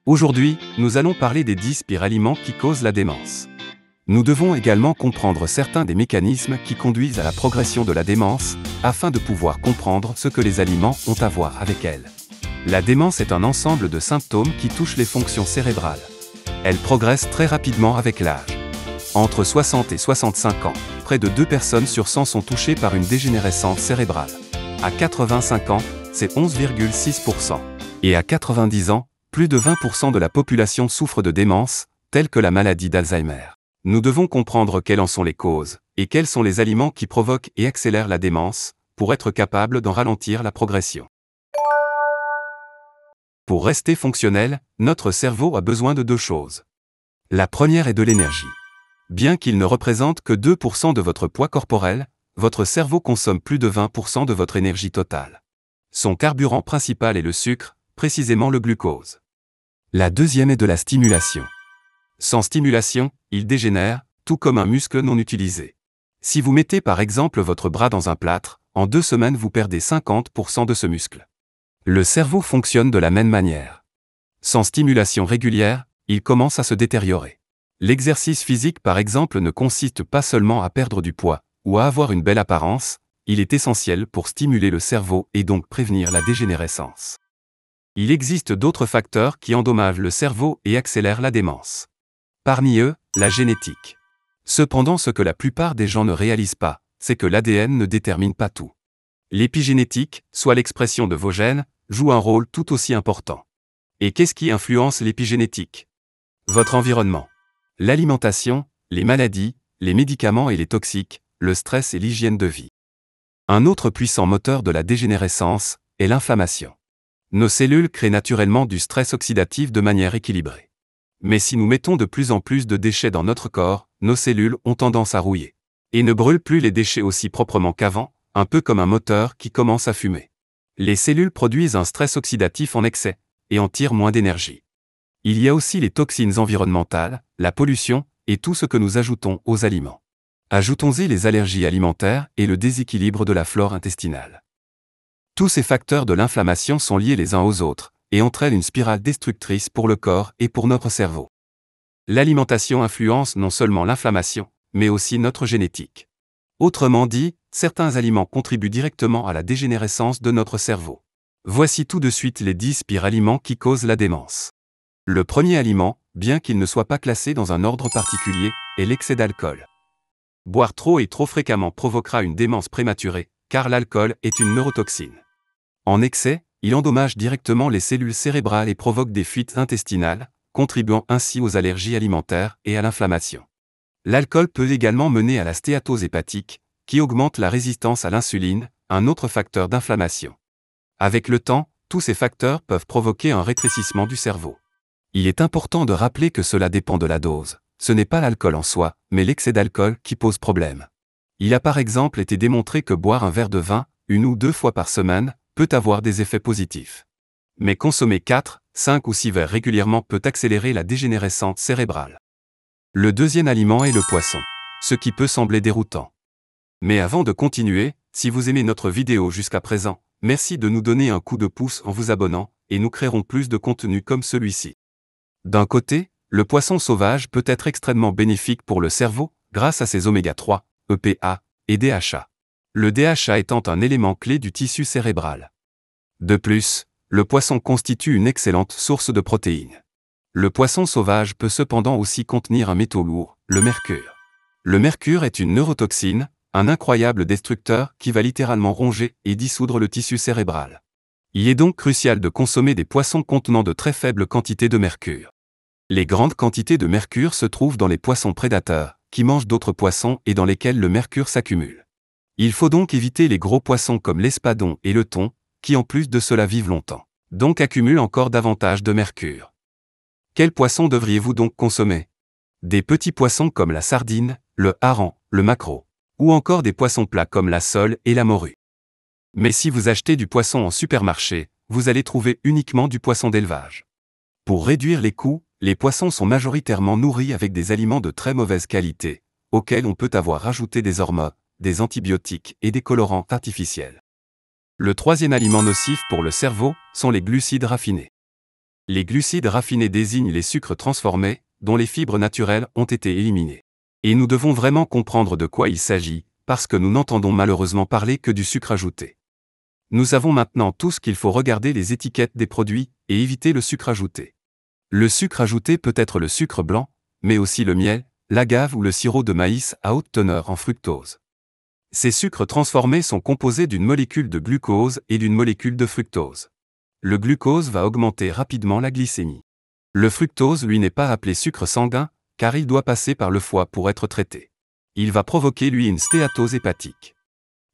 Aujourd'hui, nous allons parler des 10 pires aliments qui causent la démence. Nous devons également comprendre certains des mécanismes qui conduisent à la progression de la démence, afin de pouvoir comprendre ce que les aliments ont à voir avec elle. La démence est un ensemble de symptômes qui touchent les fonctions cérébrales. Elle progresse très rapidement avec l'âge. Entre 60 et 65 ans, près de 2 personnes sur 100 sont touchées par une dégénérescence cérébrale. À 85 ans, c'est 11,6%. Et à 90 ans, plus de 20% de la population souffre de démence, telle que la maladie d'Alzheimer. Nous devons comprendre quelles en sont les causes, et quels sont les aliments qui provoquent et accélèrent la démence, pour être capable d'en ralentir la progression. Pour rester fonctionnel, notre cerveau a besoin de 2 choses. La première est de l'énergie. Bien qu'il ne représente que 2% de votre poids corporel, votre cerveau consomme plus de 20% de votre énergie totale. Son carburant principal est le sucre, précisément le glucose. La deuxième est de la stimulation. Sans stimulation, il dégénère, tout comme un muscle non utilisé. Si vous mettez par exemple votre bras dans un plâtre, en 2 semaines vous perdez 50% de ce muscle. Le cerveau fonctionne de la même manière. Sans stimulation régulière, il commence à se détériorer. L'exercice physique par exemple ne consiste pas seulement à perdre du poids, ou à avoir une belle apparence, il est essentiel pour stimuler le cerveau et donc prévenir la dégénérescence. Il existe d'autres facteurs qui endommagent le cerveau et accélèrent la démence. Parmi eux, la génétique. Cependant, ce que la plupart des gens ne réalisent pas, c'est que l'ADN ne détermine pas tout. L'épigénétique, soit l'expression de vos gènes, joue un rôle tout aussi important. Et qu'est-ce qui influence l'épigénétique? Votre environnement. L'alimentation, les maladies, les médicaments et les toxiques, le stress et l'hygiène de vie. Un autre puissant moteur de la dégénérescence est l'inflammation. Nos cellules créent naturellement du stress oxydatif de manière équilibrée. Mais si nous mettons de plus en plus de déchets dans notre corps, nos cellules ont tendance à rouiller. Et ne brûlent plus les déchets aussi proprement qu'avant, un peu comme un moteur qui commence à fumer. Les cellules produisent un stress oxydatif en excès, et en tirent moins d'énergie. Il y a aussi les toxines environnementales, la pollution, et tout ce que nous ajoutons aux aliments. Ajoutons-y les allergies alimentaires et le déséquilibre de la flore intestinale. Tous ces facteurs de l'inflammation sont liés les uns aux autres, et entraînent une spirale destructrice pour le corps et pour notre cerveau. L'alimentation influence non seulement l'inflammation, mais aussi notre génétique. Autrement dit, certains aliments contribuent directement à la dégénérescence de notre cerveau. Voici tout de suite les 10 pires aliments qui causent la démence. Le premier aliment, bien qu'il ne soit pas classé dans un ordre particulier, est l'excès d'alcool. Boire trop et trop fréquemment provoquera une démence prématurée, car l'alcool est une neurotoxine. En excès, il endommage directement les cellules cérébrales et provoque des fuites intestinales, contribuant ainsi aux allergies alimentaires et à l'inflammation. L'alcool peut également mener à la stéatose hépatique, qui augmente la résistance à l'insuline, un autre facteur d'inflammation. Avec le temps, tous ces facteurs peuvent provoquer un rétrécissement du cerveau. Il est important de rappeler que cela dépend de la dose. Ce n'est pas l'alcool en soi, mais l'excès d'alcool qui pose problème. Il a par exemple été démontré que boire un verre de vin, 1 ou 2 fois par semaine, peut avoir des effets positifs. Mais consommer 4, 5 ou 6 verres régulièrement peut accélérer la dégénérescence cérébrale. Le deuxième aliment est le poisson, ce qui peut sembler déroutant. Mais avant de continuer, si vous aimez notre vidéo jusqu'à présent, merci de nous donner un coup de pouce en vous abonnant, et nous créerons plus de contenu comme celui-ci. D'un côté, le poisson sauvage peut être extrêmement bénéfique pour le cerveau, grâce à ses oméga 3, EPA, et DHA. Le DHA étant un élément clé du tissu cérébral. De plus, le poisson constitue une excellente source de protéines. Le poisson sauvage peut cependant aussi contenir un métaux lourd, le mercure. Le mercure est une neurotoxine, un incroyable destructeur qui va littéralement ronger et dissoudre le tissu cérébral. Il est donc crucial de consommer des poissons contenant de très faibles quantités de mercure. Les grandes quantités de mercure se trouvent dans les poissons prédateurs, qui mangent d'autres poissons et dans lesquels le mercure s'accumule. Il faut donc éviter les gros poissons comme l'espadon et le thon, qui en plus de cela vivent longtemps, donc accumulent encore davantage de mercure. Quels poissons devriez-vous donc consommer? Des petits poissons comme la sardine, le hareng, le maquereau, ou encore des poissons plats comme la sole et la morue. Mais si vous achetez du poisson en supermarché, vous allez trouver uniquement du poisson d'élevage. Pour réduire les coûts, les poissons sont majoritairement nourris avec des aliments de très mauvaise qualité, auxquels on peut avoir rajouté des hormones, des antibiotiques et des colorants artificiels. Le troisième aliment nocif pour le cerveau sont les glucides raffinés. Les glucides raffinés désignent les sucres transformés, dont les fibres naturelles ont été éliminées. Et nous devons vraiment comprendre de quoi il s'agit, parce que nous n'entendons malheureusement parler que du sucre ajouté. Nous savons maintenant tous qu'il faut regarder les étiquettes des produits et éviter le sucre ajouté. Le sucre ajouté peut être le sucre blanc, mais aussi le miel, l'agave ou le sirop de maïs à haute teneur en fructose. Ces sucres transformés sont composés d'une molécule de glucose et d'une molécule de fructose. Le glucose va augmenter rapidement la glycémie. Le fructose, lui, n'est pas appelé sucre sanguin, car il doit passer par le foie pour être traité. Il va provoquer, lui, une stéatose hépatique.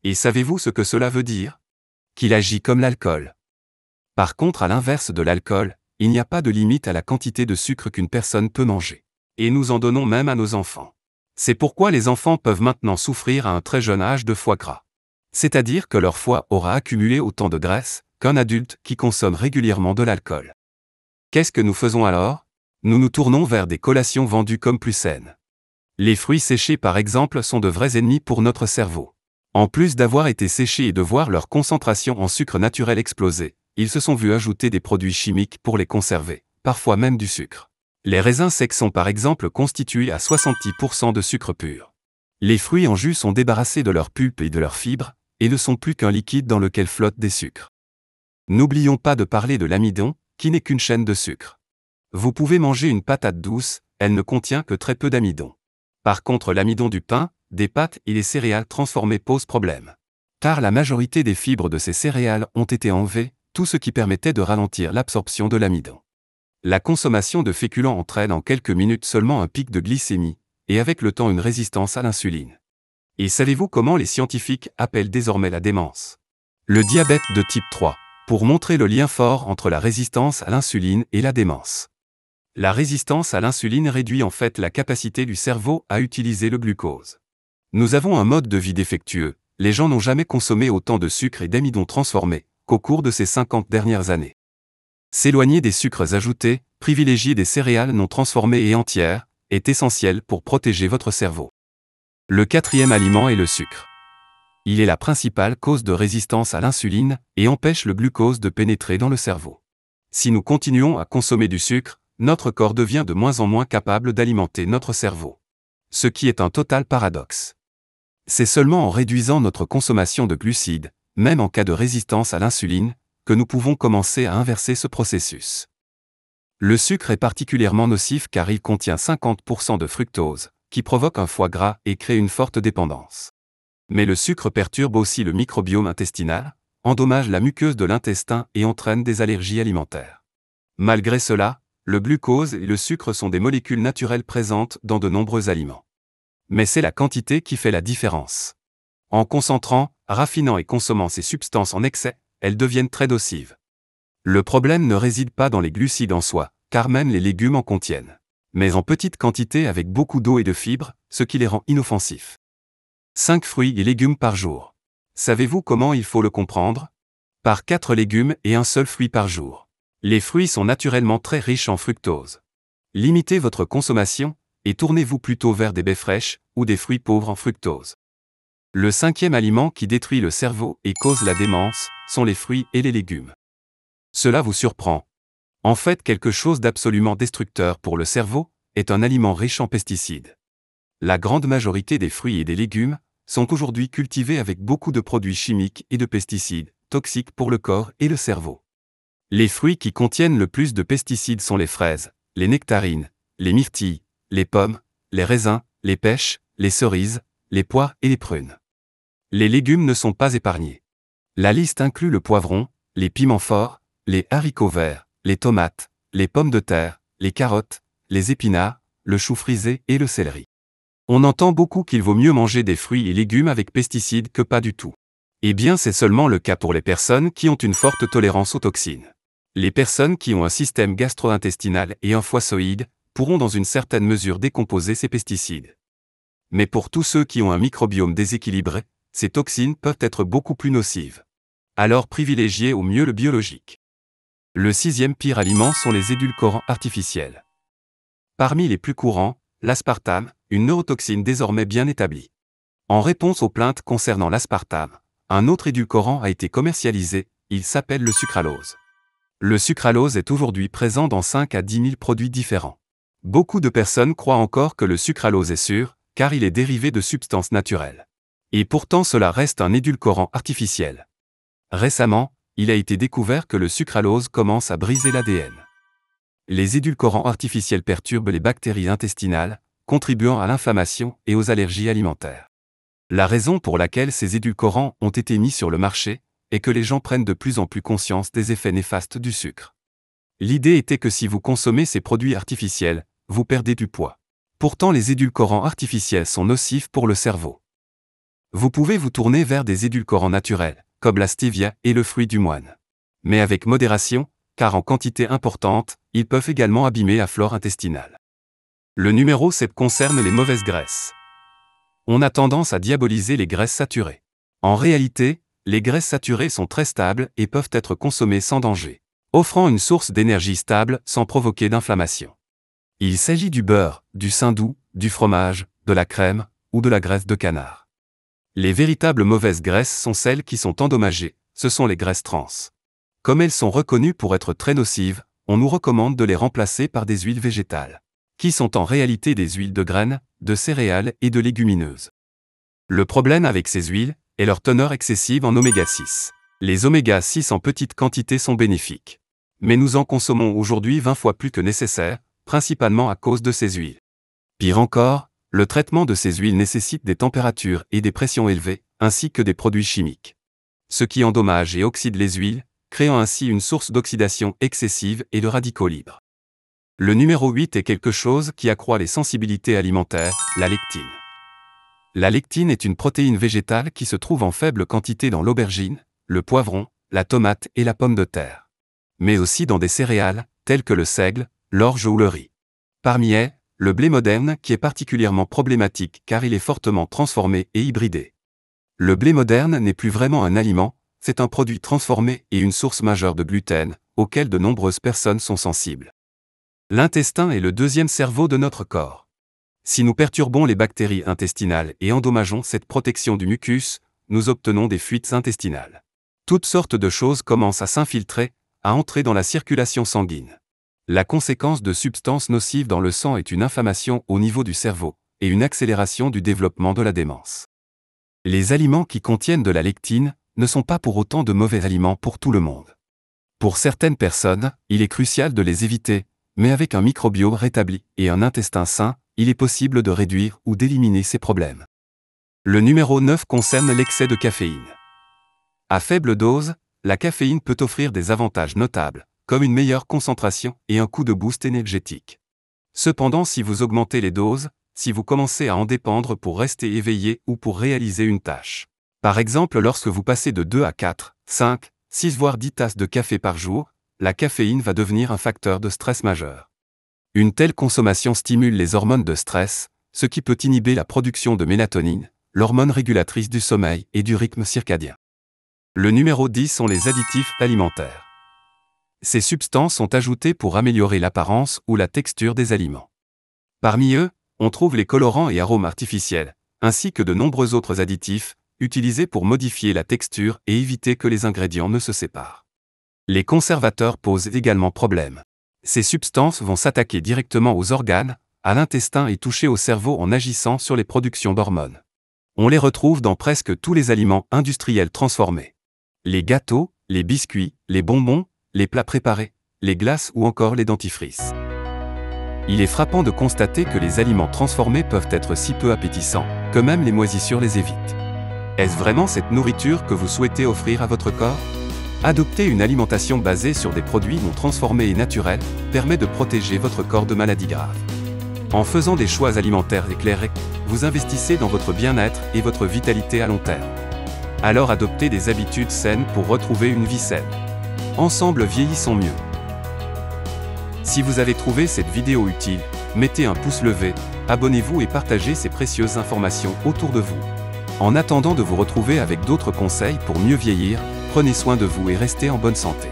Et savez-vous ce que cela veut dire? Qu'il agit comme l'alcool. Par contre, à l'inverse de l'alcool, il n'y a pas de limite à la quantité de sucre qu'une personne peut manger. Et nous en donnons même à nos enfants. C'est pourquoi les enfants peuvent maintenant souffrir à un très jeune âge de foie gras. C'est-à-dire que leur foie aura accumulé autant de graisse qu'un adulte qui consomme régulièrement de l'alcool. Qu'est-ce que nous faisons alors? Nous nous tournons vers des collations vendues comme plus saines. Les fruits séchés par exemple sont de vrais ennemis pour notre cerveau. En plus d'avoir été séchés et de voir leur concentration en sucre naturel exploser, ils se sont vus ajouter des produits chimiques pour les conserver, parfois même du sucre. Les raisins secs sont par exemple constitués à 70% de sucre pur. Les fruits en jus sont débarrassés de leur pulpe et de leurs fibres, et ne sont plus qu'un liquide dans lequel flottent des sucres. N'oublions pas de parler de l'amidon, qui n'est qu'une chaîne de sucre. Vous pouvez manger une patate douce, elle ne contient que très peu d'amidon. Par contre, l'amidon du pain, des pâtes et les céréales transformées pose problème. Car la majorité des fibres de ces céréales ont été enlevées, tout ce qui permettait de ralentir l'absorption de l'amidon. La consommation de féculents entraîne en quelques minutes seulement un pic de glycémie, et avec le temps une résistance à l'insuline. Et savez-vous comment les scientifiques appellent désormais la démence? Le diabète de type 3, pour montrer le lien fort entre la résistance à l'insuline et la démence. La résistance à l'insuline réduit en fait la capacité du cerveau à utiliser le glucose. Nous avons un mode de vie défectueux, les gens n'ont jamais consommé autant de sucre et d'amidon transformés qu'au cours de ces 50 dernières années. S'éloigner des sucres ajoutés, privilégier des céréales non transformées et entières, est essentiel pour protéger votre cerveau. Le quatrième aliment est le sucre. Il est la principale cause de résistance à l'insuline et empêche le glucose de pénétrer dans le cerveau. Si nous continuons à consommer du sucre, notre corps devient de moins en moins capable d'alimenter notre cerveau. Ce qui est un total paradoxe. C'est seulement en réduisant notre consommation de glucides, même en cas de résistance à l'insuline, que nous pouvons commencer à inverser ce processus. Le sucre est particulièrement nocif car il contient 50% de fructose, qui provoque un foie gras et crée une forte dépendance. Mais le sucre perturbe aussi le microbiome intestinal, endommage la muqueuse de l'intestin et entraîne des allergies alimentaires. Malgré cela, le glucose et le sucre sont des molécules naturelles présentes dans de nombreux aliments. Mais c'est la quantité qui fait la différence. En concentrant, raffinant et consommant ces substances en excès, elles deviennent très nocives. Le problème ne réside pas dans les glucides en soi, car même les légumes en contiennent. Mais en petite quantité avec beaucoup d'eau et de fibres, ce qui les rend inoffensifs. 5 fruits et légumes par jour. Savez-vous comment il faut le comprendre? Par 4 légumes et un seul fruit par jour. Les fruits sont naturellement très riches en fructose. Limitez votre consommation, et tournez-vous plutôt vers des baies fraîches, ou des fruits pauvres en fructose. Le 5e aliment qui détruit le cerveau et cause la démence, sont les fruits et les légumes. Cela vous surprend. En fait, quelque chose d'absolument destructeur pour le cerveau, est un aliment riche en pesticides. La grande majorité des fruits et des légumes sont aujourd'hui cultivés avec beaucoup de produits chimiques et de pesticides, toxiques pour le corps et le cerveau. Les fruits qui contiennent le plus de pesticides sont les fraises, les nectarines, les myrtilles, les pommes, les raisins, les pêches, les cerises, les poires et les prunes. Les légumes ne sont pas épargnés. La liste inclut le poivron, les piments forts, les haricots verts, les tomates, les pommes de terre, les carottes, les épinards, le chou frisé et le céleri. On entend beaucoup qu'il vaut mieux manger des fruits et légumes avec pesticides que pas du tout. Eh bien, c'est seulement le cas pour les personnes qui ont une forte tolérance aux toxines. Les personnes qui ont un système gastro-intestinal et un foie solide pourront dans une certaine mesure décomposer ces pesticides. Mais pour tous ceux qui ont un microbiome déséquilibré, ces toxines peuvent être beaucoup plus nocives. Alors privilégiez au mieux le biologique. Le 6e pire aliment sont les édulcorants artificiels. Parmi les plus courants, l'aspartame, une neurotoxine désormais bien établie. En réponse aux plaintes concernant l'aspartame, un autre édulcorant a été commercialisé, il s'appelle le sucralose. Le sucralose est aujourd'hui présent dans 5 à 10 000 produits différents. Beaucoup de personnes croient encore que le sucralose est sûr, car il est dérivé de substances naturelles. Et pourtant cela reste un édulcorant artificiel. Récemment, il a été découvert que le sucralose commence à briser l'ADN. Les édulcorants artificiels perturbent les bactéries intestinales, contribuant à l'inflammation et aux allergies alimentaires. La raison pour laquelle ces édulcorants ont été mis sur le marché est que les gens prennent de plus en plus conscience des effets néfastes du sucre. L'idée était que si vous consommez ces produits artificiels, vous perdez du poids. Pourtant les édulcorants artificiels sont nocifs pour le cerveau. Vous pouvez vous tourner vers des édulcorants naturels, comme la stevia et le fruit du moine. Mais avec modération, car en quantité importante, ils peuvent également abîmer la flore intestinale. Le numéro 7 concerne les mauvaises graisses. On a tendance à diaboliser les graisses saturées. En réalité, les graisses saturées sont très stables et peuvent être consommées sans danger, offrant une source d'énergie stable sans provoquer d'inflammation. Il s'agit du beurre, du saindoux, du fromage, de la crème ou de la graisse de canard. Les véritables mauvaises graisses sont celles qui sont endommagées, ce sont les graisses trans. Comme elles sont reconnues pour être très nocives, on nous recommande de les remplacer par des huiles végétales, qui sont en réalité des huiles de graines, de céréales et de légumineuses. Le problème avec ces huiles est leur teneur excessive en oméga 6. Les oméga 6 en petite quantité sont bénéfiques. Mais nous en consommons aujourd'hui 20 fois plus que nécessaire, principalement à cause de ces huiles. Pire encore, le traitement de ces huiles nécessite des températures et des pressions élevées, ainsi que des produits chimiques. Ce qui endommage et oxyde les huiles, créant ainsi une source d'oxydation excessive et de radicaux libres. Le numéro 8 est quelque chose qui accroît les sensibilités alimentaires, la lectine. La lectine est une protéine végétale qui se trouve en faible quantité dans l'aubergine, le poivron, la tomate et la pomme de terre. Mais aussi dans des céréales, telles que le seigle, l'orge ou le riz. Parmi elles, le blé moderne qui est particulièrement problématique car il est fortement transformé et hybridé. Le blé moderne n'est plus vraiment un aliment, c'est un produit transformé et une source majeure de gluten, auquel de nombreuses personnes sont sensibles. L'intestin est le deuxième cerveau de notre corps. Si nous perturbons les bactéries intestinales et endommageons cette protection du mucus, nous obtenons des fuites intestinales. Toutes sortes de choses commencent à s'infiltrer, à entrer dans la circulation sanguine. La conséquence de substances nocives dans le sang est une inflammation au niveau du cerveau et une accélération du développement de la démence. Les aliments qui contiennent de la lectine ne sont pas pour autant de mauvais aliments pour tout le monde. Pour certaines personnes, il est crucial de les éviter, mais avec un microbiome rétabli et un intestin sain, il est possible de réduire ou d'éliminer ces problèmes. Le numéro 9 concerne l'excès de caféine. À faible dose, la caféine peut offrir des avantages notables, comme une meilleure concentration et un coup de boost énergétique. Cependant, si vous augmentez les doses, si vous commencez à en dépendre pour rester éveillé ou pour réaliser une tâche. Par exemple, lorsque vous passez de 2 à 4, 5, 6 voire 10 tasses de café par jour, la caféine va devenir un facteur de stress majeur. Une telle consommation stimule les hormones de stress, ce qui peut inhiber la production de mélatonine, l'hormone régulatrice du sommeil et du rythme circadien. Le numéro 10 sont les additifs alimentaires. Ces substances sont ajoutées pour améliorer l'apparence ou la texture des aliments. Parmi eux, on trouve les colorants et arômes artificiels, ainsi que de nombreux autres additifs, utilisés pour modifier la texture et éviter que les ingrédients ne se séparent. Les conservateurs posent également problème. Ces substances vont s'attaquer directement aux organes, à l'intestin et toucher au cerveau en agissant sur les productions d'hormones. On les retrouve dans presque tous les aliments industriels transformés. Les gâteaux, les biscuits, les bonbons, les plats préparés, les glaces ou encore les dentifrices. Il est frappant de constater que les aliments transformés peuvent être si peu appétissants, que même les moisissures les évitent. Est-ce vraiment cette nourriture que vous souhaitez offrir à votre corps ? Adopter une alimentation basée sur des produits non transformés et naturels permet de protéger votre corps de maladies graves. En faisant des choix alimentaires éclairés, vous investissez dans votre bien-être et votre vitalité à long terme. Alors adoptez des habitudes saines pour retrouver une vie saine. Ensemble vieillissons mieux. Si vous avez trouvé cette vidéo utile, mettez un pouce levé, abonnez-vous et partagez ces précieuses informations autour de vous. En attendant de vous retrouver avec d'autres conseils pour mieux vieillir, prenez soin de vous et restez en bonne santé.